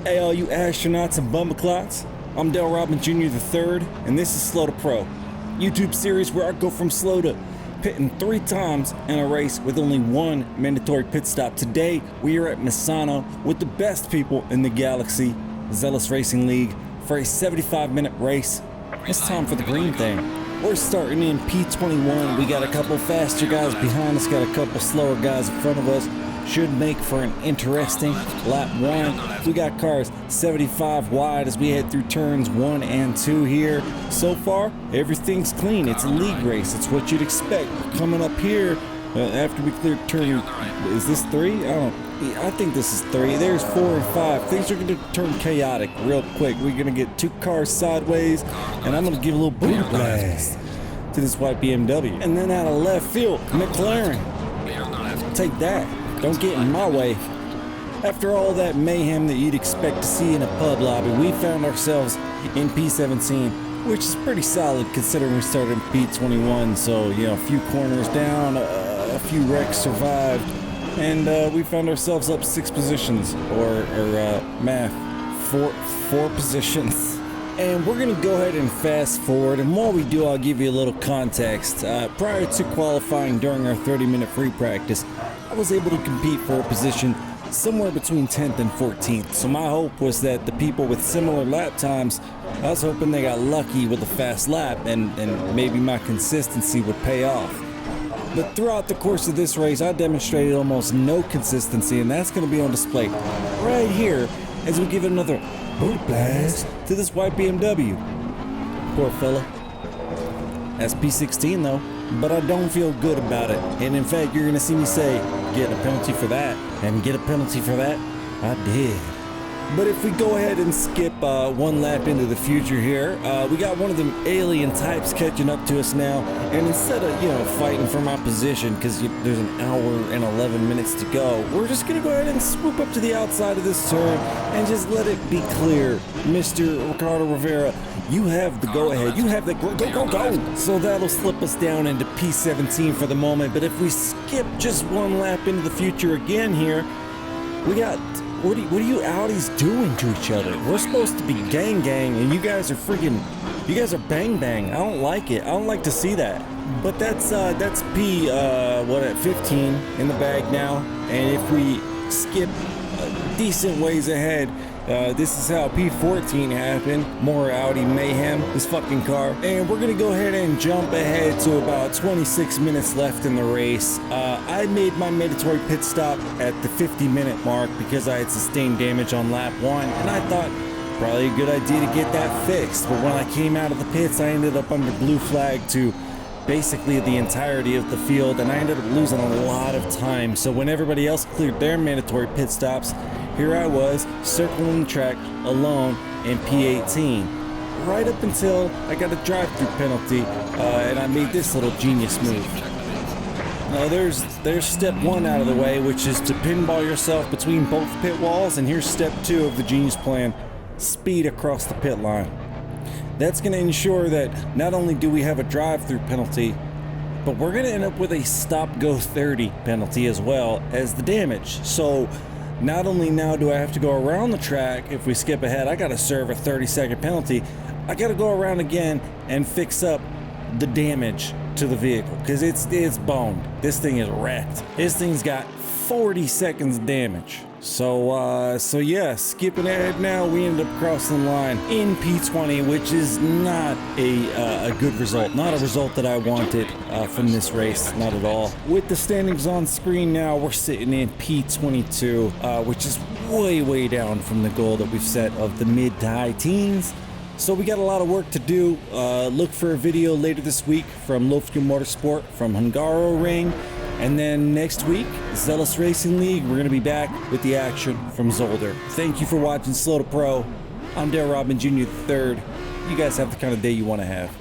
Hey all you astronauts and bumbleclots, I'm Dale Robin Jr. III, and this is Slow to Pro, YouTube series where I go from slow to pitting 3 times in a race with only 1 mandatory pit stop. Today we are at Misano with the best people in the galaxy, Zealous Racing League, for a 75-minute race. It's time for the green thing. We're starting in P21. We got a couple faster guys behind us, got a couple slower guys in front of us. Should make for an interesting lap 1. We got cars 75 wide as we head through turns 1 and 2 here. So far, everything's clean. It's a league race. It's what you'd expect. Coming up here, after we clear turn, is this 3? I think this is 3. There's 4 and 5. Things are going to turn chaotic real quick. We're going to get 2 cars sideways, and I'm going to give a little booty blast to this white BMW. And then out of left field, McLaren. Take that. Don't get in my way. After all that mayhem that you'd expect to see in a pub lobby, we found ourselves in P17, which is pretty solid considering we started in P21. So, you know, a few corners down, a few wrecks survived, and we found ourselves up 6 positions, or math, 4 positions. And we're gonna go ahead and fast forward, and while we do, I'll give you a little context. Prior to qualifying during our 30-minute free practice, I was able to compete for a position somewhere between 10th and 14th. So my hope was that the people with similar lap times, I was hoping they got lucky with a fast lap and maybe my consistency would pay off. But throughout the course of this race, I demonstrated almost no consistency, and that's gonna be on display right here as we give it another boot blast to this white BMW. Poor fella. That's P16 though, but I don't feel good about it. And in fact, you're gonna see me say, get a penalty for that, and get a penalty for that. I did. But if we go ahead and skip 1 lap into the future here, we got one of them alien types catching up to us now, and instead of, you know, fighting for my position, because there's an hour and 11 minutes to go, we're just gonna go ahead and swoop up to the outside of this turn and just let it be clear, Mr. Ricardo Rivera, you have the go-ahead, you have the go. So that'll slip us down into P17 for the moment, but if we skip just 1 lap into the future again here, we got... What are you Audis doing to each other? We're supposed to be gang, and you guys are bang. I don't like it. I don't like to see that. But that's P, 15 in the bag now. And if we skip decent ways ahead, this is how P14 happened. More Audi mayhem, this fucking car. And we're gonna go ahead and jump ahead to about 26 minutes left in the race. I made my mandatory pit stop at the 50-minute mark because I had sustained damage on lap 1, and I thought probably a good idea to get that fixed. But when I came out of the pits, I ended up under blue flag to basically the entirety of the field, and I ended up losing a lot of time. So when everybody else cleared their mandatory pit stops, here I was, circling the track alone in P18. Right up until I got a drive-through penalty, and I made this little genius move. Now there's step 1 out of the way, which is to pinball yourself between both pit walls, and here's step 2 of the genius plan, speed across the pit line. That's gonna ensure that not only do we have a drive-through penalty, but we're gonna end up with a stop-go 30 penalty as well as the damage. So not only now do I have to go around the track, if we skip ahead, I gotta serve a 30-second penalty. I gotta go around again and fix up the damage to the vehicle, because it's boned. This thing is wrecked. This thing's got 40 seconds damage. So yeah, skipping ahead now, we end up crossing the line in P20, which is not a good result. Not a result that I wanted from this race, not at all. With the standings on screen now, we're sitting in P22, which is way down from the goal that we've set of the mid to high teens. So we got a lot of work to do. Look for a video later this week from Logitech Motorsport from Hungaroring. And then next week, Zealous Racing League, we're going to be back with the action from Zolder. Thank you for watching Slow to Pro. I'm Dale Robin Jr. III. You guys have the kind of day you want to have.